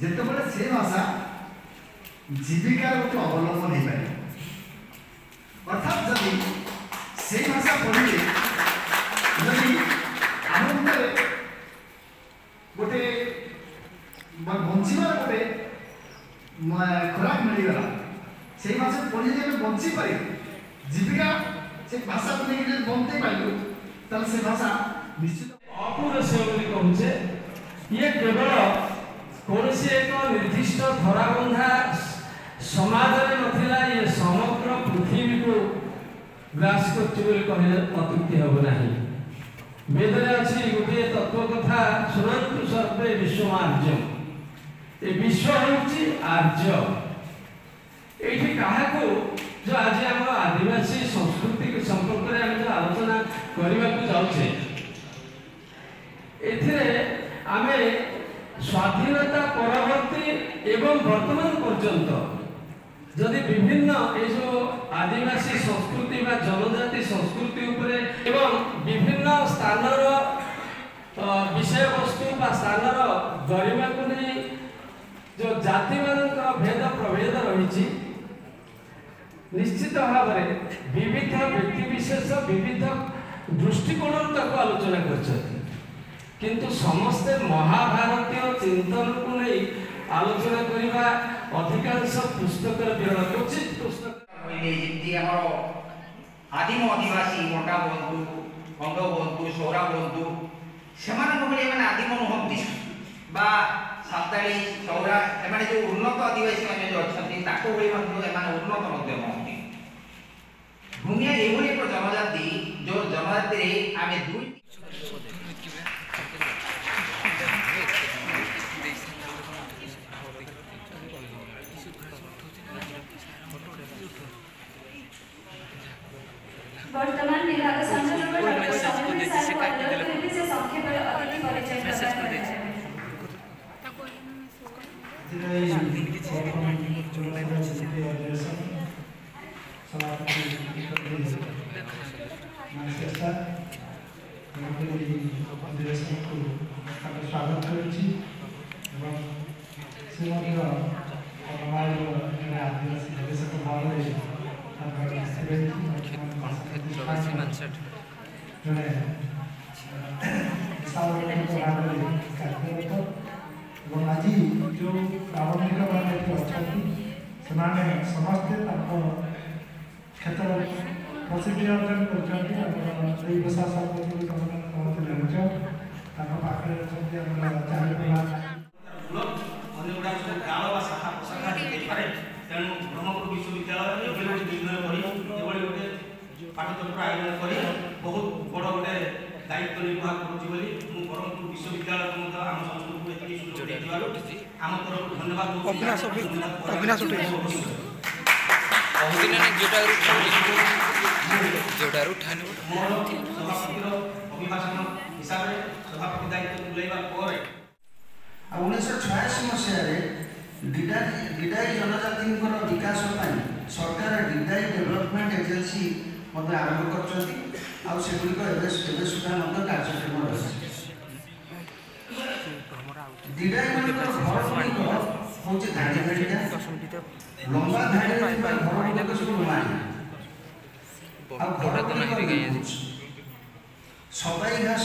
जितेबाला से भाषा जीविकार गोटे अवलंबन हो पाए अर्थात जदि से भाषा पढ़े जदि आम भितर गोटे बचार गोटे खुराक मिलगला से भाषा पढ़े बची पारे जीविका से भाषा को लेकिन बनते पाइलु तब से भाषा निश्चित अपूर्व कहूचे ये केवल कौन से एक निर्दिष्ट धराबंधा समाज में नथिला ये समग्र पृथ्वी को ग्रास करते कहले अत्युक्ति हम नहीं वेदरे अच्छी गोटे तत्व कथा शुणन्तु सर्वे विश्वमार्जम ए विश्व होची आर्य एठी काहाको जो आज हम आदिवासी संस्कृति के संपर्क में हम जो आलोचना करने को जाऊे आमे स्वाधीनता परवर्ती एवं वर्तमान पर्यंत जदि विभिन्न ये जो आदिवासी संस्कृति बा जनजाति संस्कृति उपरे एवं विभिन्न स्थानर विषय वस्तु बा स्थानर गरिमा को नहीं जो जाति मानकर भेद प्रभेद रही निश्चित भाव में विविध व्यक्ति विशेष विविध दृष्टिकोण तक आलोचना कर किंतु समस्ते महाभारतीय चिंतन को नहीं आलोचना करने अधिकांश पुस्तक विरल क्वचित पुस्तक आदिम आदिवासी मोटा बंधु बंग बंधु सौरा बंधु से आदिम नुहति साताली सौरा एम जो उन्नत आदिवासी मैंने जो अच्छा उन्नत नुहति भूमिया ये एक जनजाति जो जनजाति आम दुई वर्तमान विभाग संयोजक डॉक्टर समीर साहब को अनुरोध करते से संक्षेप में अतिथि परिचय प्रदान करें। स्वागत करुच्ची आदिवासी गवेषक भाव जड़े कार्यरत और आज जो प्रारंभिक मैंने अच्छा से समस्ते क्षेत्र प्रसिद्धि अर्जन कर भाषा पाखे तेणु ब्रह्मपुर विश्वविद्यालय गोटे पाठ्यक्रम आयोजन कर बहुत बड़ गोटे दायित्व निर्वाह करुँच ब्रह्मपुर विश्वविद्यालय आम संस्कृति को सुযোগ आम तरफ धन्यवाद अभिभाषण हिसाब से सभापति दायित्व बुलाइबा 1986 मसीह डिडाई जनजाति विकास सरकार डिडाई डेवलपमेंट एजेंसी आरंभ कर सुधा कार्यक्रम रही डिडाई घर हूँ धाड़ी धाड़िया लंबा धाड़ी घर सब सबाई घास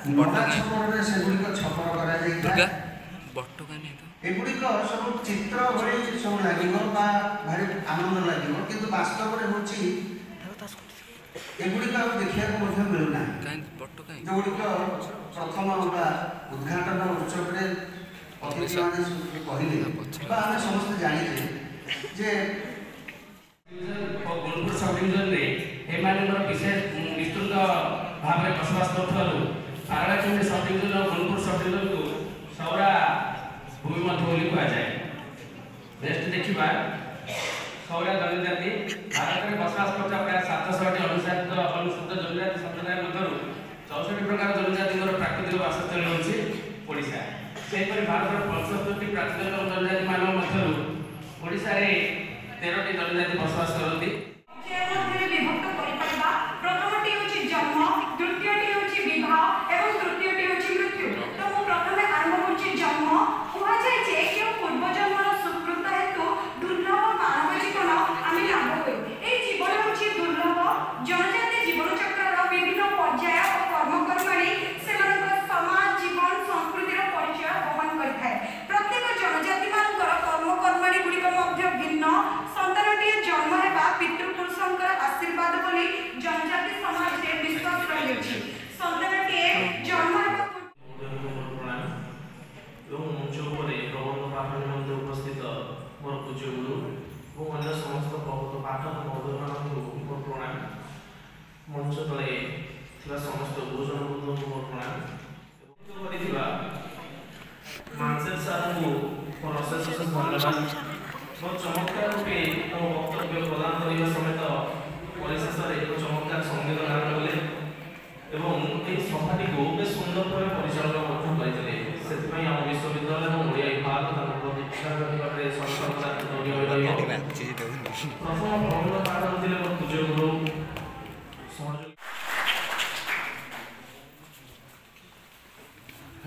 मोटा छपर से छपर एगुड़िक सब चित्र भाई सब लगे भारी आनंद लगे कि वास्तव में हूँ एगुड़िक देखा मिलूना जोगुड़िक प्रथम उद्घाटन उत्सव में अतिथि मैंने कहले आम समस्त जाने जे गुणपुर सब डिविजन में विशेष विस्तृत भाव में बसवास कर sub division Gunpur sub division को सौरा भूमि मध्य कहुए नेक्स्ट देखा सौरा जनजाति भारत में बसवास करता प्राय 700 अनुसूचित जनजाति संप्रदाय मध्य 64 प्रकार जनजाति प्राकृतिक बासस्थल होची ओडिशा सेपरि भारत 75 प्राकृतिक जनजाति मान मध्य ओडिशा रे 13टी जनजाति बसवास करती मंच तले समस्त गुरुजन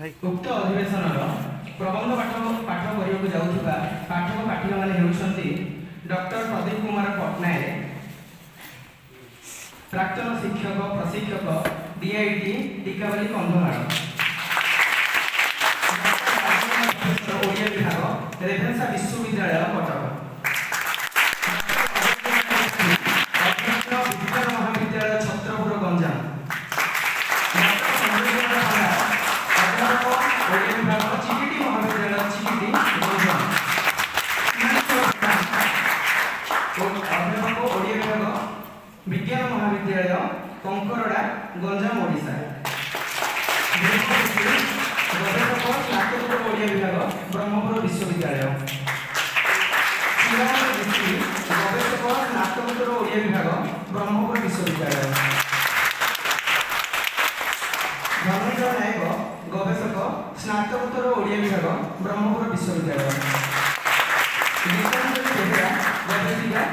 उक्त अधिवेशन प्रबंध पाठ करने जाऊँगा पाठक पाठिका मैंने होती डॉक्टर प्रदीप कुमार पट्टनायक प्राक्तन शिक्षक प्रशिक्षक DIT टीकावली कंधमाल ओडिया विभाग रेभेन्सा विश्वविद्यालय कटक विज्ञान महाविद्यालय छत्रपुर गंजाम ओडिया विभाग चिकिटी महाविद्यालय चिकिटी गंजाम अध्यापक ओडिया विभाग विज्ञान महाविद्यालय कंकरड़ा गंजाम ओडिशा गवेषक स्नातकोत्तर ओडिया विभाग ब्रह्मपुर विश्वविद्यालय गवेषक स्नातकोत्तर ओडिया विभाग ब्रह्मपुर विश्वविद्यालय धर्मेन्द्र नायक गवेषक स्नातकोत्तर ओडिया विभाग ब्रह्मपुर विश्वविद्यालय गीतांजलि बेहेरा गवेषिका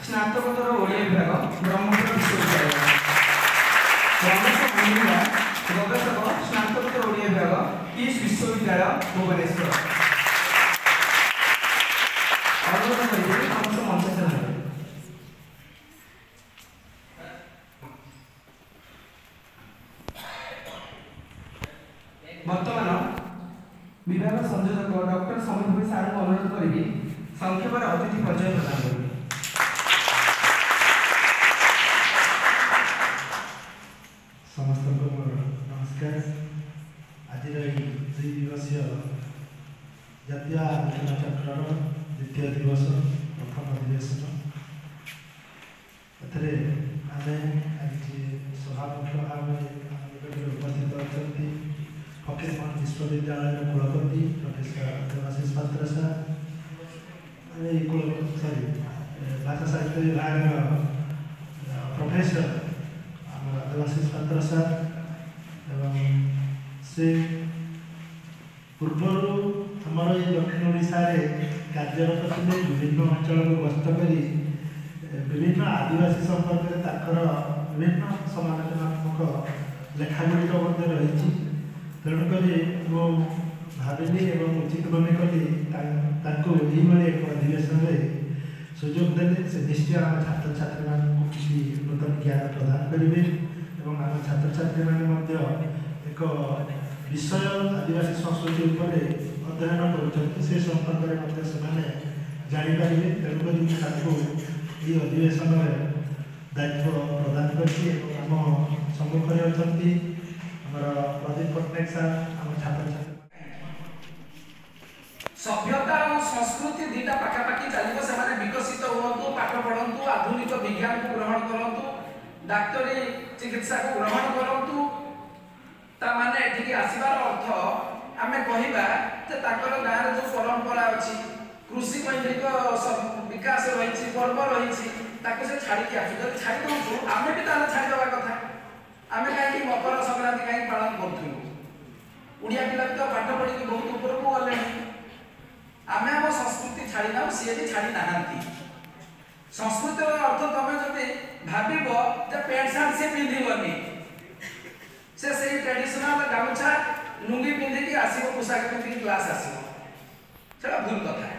स्नातकोत्तर ओडिया विभाग ब्रह्मपुर विश्वविद्यालय रमेश भूमिका गवेषक स्नातकोत्तर ओडिया विभाग ईस्ट विश्वविद्यालय भुवनेश्वर अनुरोध करेंगे समस्त मंच से बर्तमान विभाग संयोजक डॉक्टर समीर भाई सार को अनुरोध करी संक्षेप अतिथि परिचय प्रदान करेंगे। समस्त को नमस्कार। आज 2 दिवसीय जातीय आलोचना चक्र द्वितीय दिवस प्रथम अधिवेशन एथे आमे आज सभामुख्य भाव उपस्थित अच्छा फकीरमोहन विश्वविद्यालय कुलपति प्रोफेसर देवाशीष पात्र सार भाषा साहित्य विभाग प्रोफेसर देवाशीष पात्र सार एवं से पूर्वर आमर ये दक्षिण ओडिशा कार्यरत थे विभिन्न अंचल को गस्त कर विभिन्न आदिवासी संपर्क में विभिन्न समालोचनात्मक लेखागुड़िक रही तेणुक भाविली एवं उचित मन कली एक अधिवेशन में सुजोग देते से निश्चय आम छात्र छात्री मान किसी नूतन ज्ञान प्रदान करेंगे और आम छात्र छात्री मैंने एक विषय आदिवासी संस्कृति उपर अध्ययन कर संपर्क में जापर तेणुक ये अधिवेशन दायित्व प्रदान करम सम्मुखें अच्छा प्रदीप पट्टनायक सार आम छात्र छात्री सभ्यता और संस्कृति दुटा पाखापाखि चलो से विकसित हूँ पाठ पढ़ु आधुनिक विज्ञान को ग्रहण करूँ डाक्तरी चिकित्सा को ग्रहण करूँ ताने एठिकी आसबार अर्थ आम कहवा गाँव जो परंपरा अच्छी कृषि कैंद्रिक विकास रही पर्व रही से छाड़ी आसू छाड़ी दूँ आम भी छाड़ीदा कथा आम कहीं मकर संक्रांति कहीं पालन करूँ ओडिया पिला तो पाठ पढ़ी बहुत ऊपर को गले आम आम संस्कृति छाड़ी ना सी भी छाड़ी ना संस्कृति अर्थ तुम जब भाव पैंट सार्ट सी पिंधबनी से ट्रेडिशनल गामुछा लुंगी पिंधिकी आसो पोशाक पिंधिकी क्लास आसो भूल कथा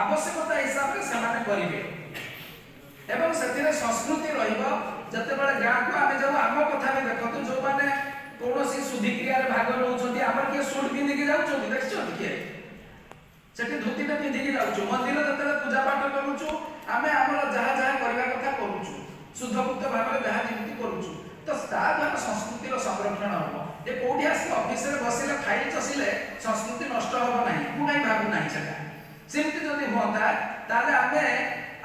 आवश्यकता हिसाब से करेंगे एवं से संस्कृति रते गाँ को आम जाऊ आम कथा भी देखो जो मैंने कौन शुद्धिक्रिया भाग नौ आम किए सूट पिंधिकी जाऊँ देखते किए से धोती पिंधिकी जाऊँ मंदिर जो पूजा पाठ करुचु आम आम जहाँ जहाँ करने कथा करुचु शुद्धमुक्त भाव में जहाँ जमी करुचु तो द्वारा संस्कृतिर संरक्षण हम ये कौटी आसिक ऑफिस में बसिले फाइल चसिले संस्कृति नष्ट हम ना मुझे भावुना सेमती जदि हाँ ताले आम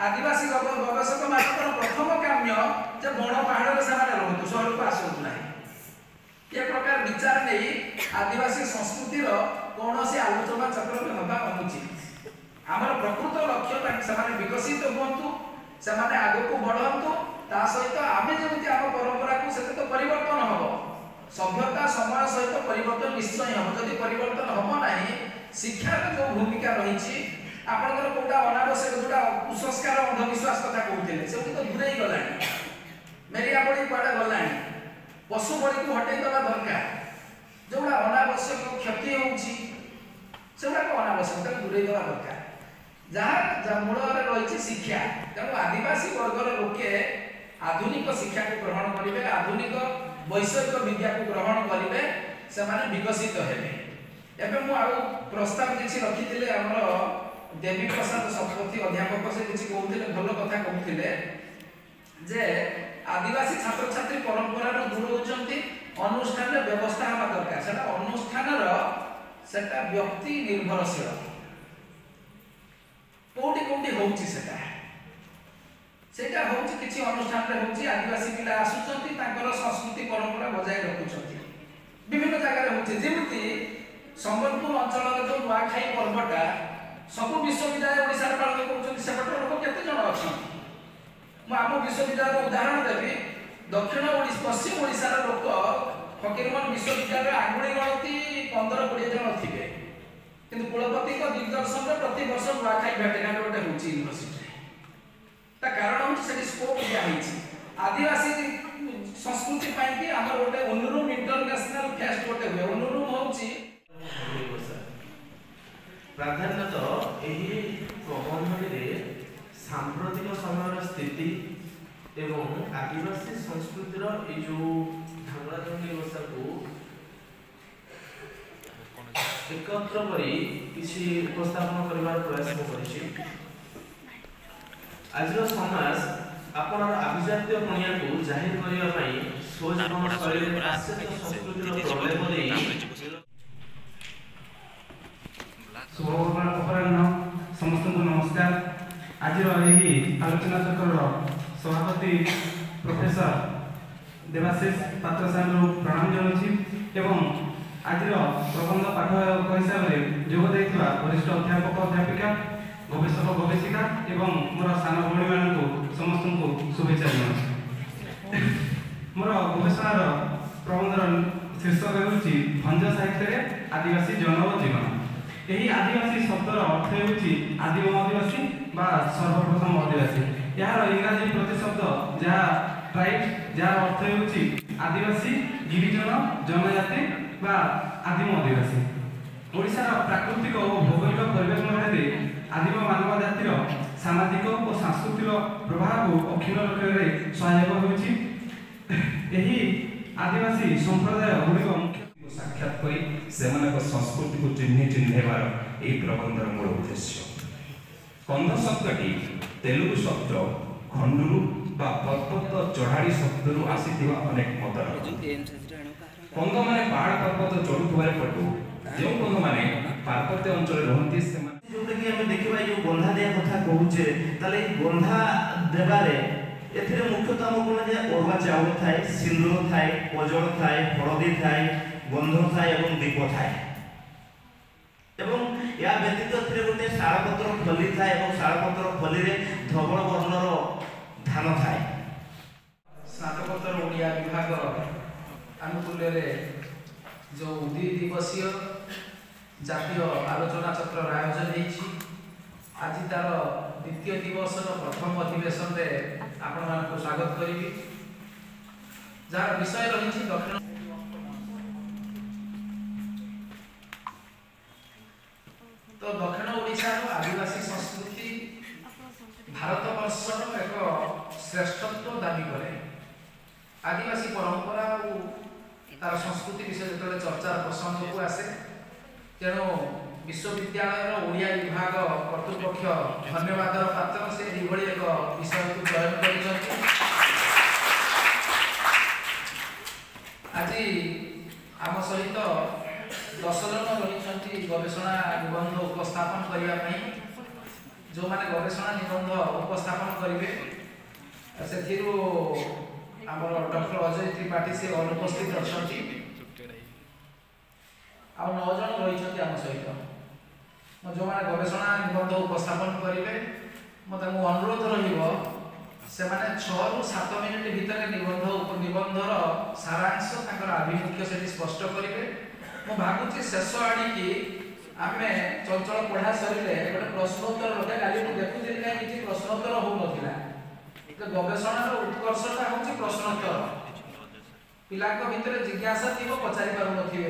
आदिवासी गवेषक मानकर प्रथम काम्य जे बण पहाड़ से रोहतु सहर को आसतु ना ये प्रकार विचार नहीं आदिवासी संस्कृतिर कौन सी आलोचना चक्र में हवा अनुचित आमर प्रकृत लक्ष्य से विकसित हूँ से आग को बढ़ातु ता सहित आम जमी आम परंपरा को से तो परिवर्तन हम सभ्यता समय सहित परिवर्तन निश्चय हम जदि परिवर्तन हम ना शिक्षार जो भूमिका रही आपंकर कौटा अनावश्यक जोटा कुसंस्कार अंधविश्वास कथा कहते से तो दूरे गला मेरिया बड़ी कड़े गला पशु बड़ी को हटे दवा दरकार जोड़ा अनावश्यक क्षति होउची सेगुड़ा अनावश्यक ताको दूरे देवा दरकार जहाँ मूल रही शिक्षा तेणु आदिवासी वर्गर लोके आधुनिक शिक्षा को ग्रहण करेंगे आधुनिक वैषयिक विद्या को ग्रहण करेंगे से विकसित हेबे एवं मु आउ प्रस्ताव किसी रखी आमर देवी प्रसाद शतपथी अध्यापक से किसी कहते भल कथा कहते जे आदिवासी छात्र छात्री परंपरा दूर होती अनुष्ठान व्यवस्था हवा दरकार से अनुष्ठान सेटा व्यक्ति निर्भरशील कोटी कोटी होउची सेटा होउची किछि अनुष्ठान रे होउची आदिवासी पिला आसुचंती तांकर संस्कृति परंपरा बजाय रखुचंती विभिन्न जगह रे होउची जेमति संबलपुर अंचल रे जो नुआखाई पर्वटा सब विश्वविद्यालय ओडिसा रे पालन करूचंती सेपटर लोक केते जण अछंती मु आम विश्वविद्यालय उदाहरण देबी दक्षिण ओडिसा पश्चिम ओडिसा रे लोक फकीरमोहन विश्वविद्यालय आंगुली गणती 15-20 जण थिबे किंतु कुलपति को दिग्दर्शन रे प्रति वर्ष नुआखाई भेटना गोटे होउची यूनिवर्सिटी ता कारण होउची सेठी स्कोप दिया हिची आदिवासी संस्कृति पाई कि हमर गोटे उन्नुरुम इंटरनेशनल फेस्ट गोटे हुए उन्नुरुम होउची प्राधान्यतः एही प्रबंधन रे सांप्रतिक समय स्थिति एवं आदिवासी संस्कृतिर ए जो धांगड़ा धांगड़ी भाषा को एकत्र करी किसी उपस्थापन करबार प्रयास करिछि आज समाज आपण अभिजातीय पणिया को जाहिर करिया पई सोजन शैली पाश्चात्य संस्कृतिर प्रलेप देई सुभोगमन अपराह्न समस्त नमस्कार आज यही आलोचना चक्र सभापति प्रोफेसर देवाशीष पात्र साहब प्रणाम जनाऊँगी एवं आज प्रबंध पाठक हिसाब से जोग देथिबा वरिष्ठ अध्यापक अध्यापिका गवेषक गवेषिका एवं मोर सान भणी मानक समस्त को शुभेच्छा जनाऊँ मोर गवेषणार प्रबंधर शीर्षक होउची भंज साहित्य आदिवासी जन और जीवन यही आदिवासी शब्दर अर्थ होउची आदिम आदिवासी बा सर्वप्रथम आदिवासी यार इंग्राजी प्रतिशब्द जहाँ ट्राइब जार अर्थ होउची आदिवासी गिरिजन जनजाति बा आदिम आदिवासी ओडिशार प्राकृतिक और भौगोलिक परिवेश मध्य आदिम मानव जातिर सामाजिक और सांस्कृतिक प्रभाव को अक्षुण्ण रखिबारे सहायक होउची एही आदिवासी संप्रदाय गुड़िक मुख्य साक्षात करी सेमानक संस्कृति को चिन्हेबार ए प्रबंधर मूल उद्देश्य कंध शब्दटी तेलुगु शब्द खंडुरु बा पर्वत चढ़ाड़ी शब्दरु आसीथिबा अनेक मत कंध माने पहाड़ पर्वत चढ़ुथबार पटु जो कंध माने पार्वत्य अंचल रहंती सेमान जोटा कि हमें देखिबा जो बंधा दिया कथा कहूचे ताले बंधा देबारे एथिरे मुख्यतः हम कोन जे ओरवा चाउल थाए सिंदूर थाए पजड़ थाए हळदी थाए गंध थाए एवं दीप थाए एवं या व्यतीत एथिरे गोटे शाळपत्र फली थाए एवं शाळपत्र फली रे धवल वर्णर धान थाए स्नातकोत्तर ओडिया विभाग आनुकूल्य रे जो 2 दिवसीय जातीय आलोचना चक्र आयोजन होइछि आज तार द्वितीय दिवस प्रथम अधिवेशन रे आपण मानक स्वागत करिवि जार विषय रहिछि दक्षिण तो दक्षिण ओडिशा आदिवासी संस्कृति भारतवर्षर एक श्रेष्ठत्व दाबी करे आदिवासी परंपरा और तार संस्कृति विषय जो चर्चार प्रसंग को आसे तेणु विश्वविद्यालय ओडिया विभाग कर्तृपक्ष धन्यवाद पात्र से यह एक विषय को चयन कर आज आम सहित 10 जन रही गवेषणा निबंध उपस्थापन करने जो माने गवेषणा निबंध उपस्थापन करेंगे से आमर डॉक्टर अजय त्रिपाठी से अनुपस्थित अच्छा 9 जन रही आम सहित जो मैंने गवेषणा निबंध उपस्थापन करेंगे मत अनुरोध से 6 ରୁ 7 मिनिट भितर निबंधर सारांश आभिमुख्य से स्पष्ट करेंगे मु भावुची शेष आड़ी आम चंचल पढ़ा सरिले गोटे प्रश्नोत्तर रखे काली देखुची कहीं प्रश्नोत्तर हो ना गवेषणार उत्कर्षटा हूँ प्रश्नोत्तर ପିଲାଙ୍କ ଭିତରେ ଜିଜ୍ଞାସା ଥିବ ପଚାରି ପାରୁନଥିବେ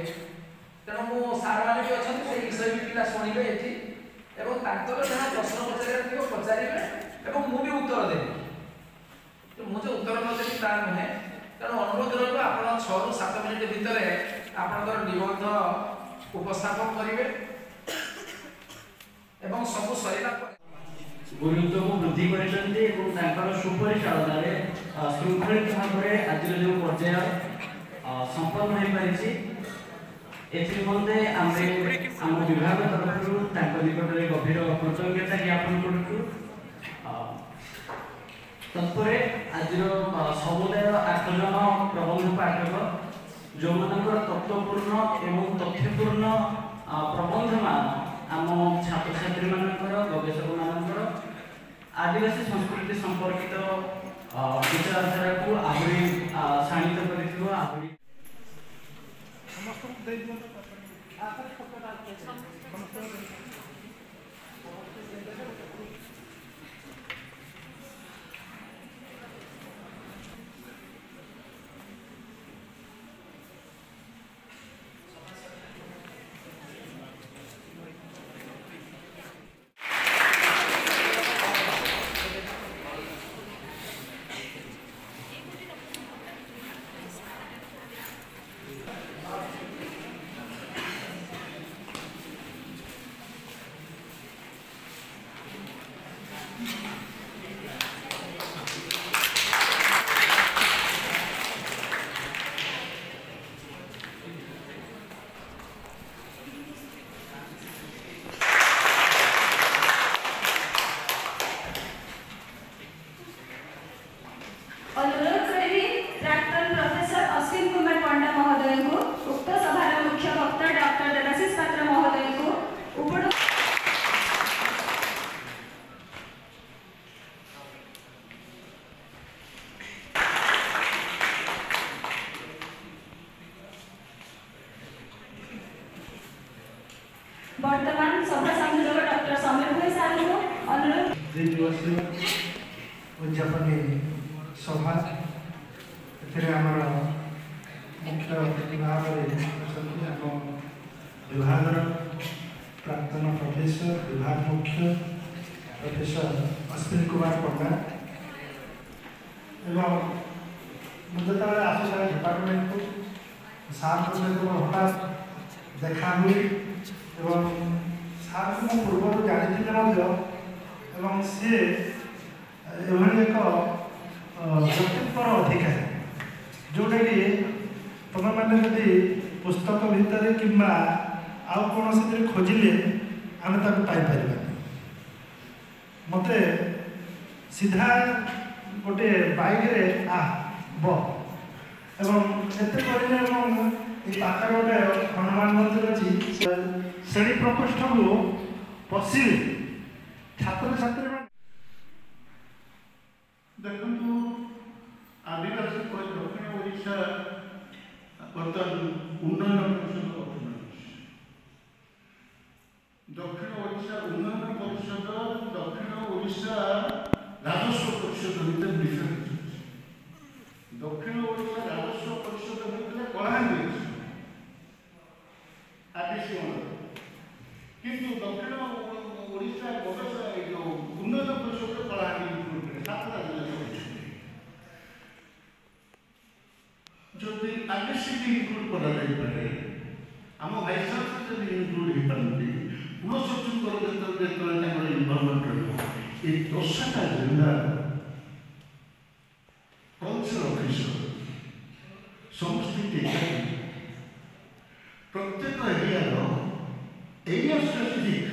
ତେଣୁ ମୁଁ ସାର୍ମାନେ ବି ଅଛନ୍ତି ସେଇ ବିଷୟ ବି ପିଲା ଶୁଣିବେ ଏଠି ଏବଂ ତାଙ୍କର ଯାହା ପ୍ରଶ୍ନ ପଚାରିବାର ଥିବ ପଚାରିବେ ଏବଂ ମୁଁ ବି ଉତ୍ତର ଦେବି ମୁଁ ଯେ ଉତ୍ତର ନଦେବି ତା ନୁହେଁ ତେଣୁ ଅନୁରୋଧ ରହିବ ଆପଣ 6 ରୁ 7 ମିନିଟ୍ ଭିତରେ ଆପଣଙ୍କର ନିବନ୍ଧ ଉପସ୍ଥାପନ କରିବେ ଏବଂ ସବୁ ସରିଲା ପରେ ଗୁରୁତ୍ୱକୁ ବୃଦ୍ଧି କରିଛନ୍ତି ଏବଂ ତାଙ୍କର ସୁପରିଚାଳନାରେ ଶୃଙ୍ଖଳିତ ଭାବରେ ଆଜିର ଯେଉଁ ପର୍ଯ୍ୟାୟ ସମ୍ପନ୍ନ ହୋଇପାରିଛି ଏଥିନିମନ୍ତେ ଆମେ ଆମ ବିଭାଗ ତରଫରୁ ତାଙ୍କ ନିକଟରେ ଗଭୀର କୃତଜ୍ଞତା ଜ୍ଞାପନ କରୁଛୁ। ତତ୍ପରେ ଆଜିର ସମୁଦାୟ 8 ଜଣ ପ୍ରବନ୍ଧ ପାଠକ ଯେଉଁମାନଙ୍କର ତତ୍ତ୍ୱପୂର୍ଣ୍ଣ ଏବଂ ତଥ୍ୟପୂର୍ଣ୍ଣ ପ୍ରବନ୍ଧମାନ ଆମ ଛାତ୍ରଛାତ୍ରୀମାନଙ୍କର ଗବେଷକମାନଙ୍କର ଆଦିବାସୀ ସଂସ୍କୃତି ସମ୍ପର୍କିତ ବିଚାରଧାରାକୁ ଆହୁରି ଶାଣିତ କରିଥିବ ଆହୁରି वर्तमान सभा संयोजक डॉक्टर समीर भाई साहब को अनुरोध दिवसीय उद्यापनी सभा आमर मुख्य अतिथि भाव विभाग प्राक्तन प्रोफेसर विभाग मुख्य प्रोफेसर अश्विन कुमार पंडा एवं मुझे आसुला डिपार्टमेंट को सार सहित हठात देखा हुई एवं सार को पूर्व जानी सी एभली एक व्यक्तित्वर अधिकारी जोटा कि तुम मैंने जदि पुस्तक भितर कि आउ कौन से खोजिले आम पाइपर मत सीधा गोटे बाइक रे एवं एत पाखे गोटे हनुमान मंदिर अच्छी श्रेणी प्रकोष्ठ को पशि छात्र छात्री देखु आदिवासी दक्षिण ओडिशा बर्तमान उन्नयन परिषद गठन दक्षिण ओडिशा उन्नयन परिषद दक्षिण ओडिशा राजस्व परिषद भितर विषय दक्षिण ओडिशा राजस्व परिषद भितर कलाहांडी आदिवासी किंतु दक्षिण ओडिशा गवेषणा जो उन्नयन परिषद कलाहांडी जदि आदिवासी इनक्लूड कराइपे आम भाई चांसलर जब इनक्लूड हो पारती कुलसचिवर जो इनवल्वमेंट रही 10टा जिला कल्चर ऑफिसर समस्त प्रत्येक एरिया स्पेसिफिक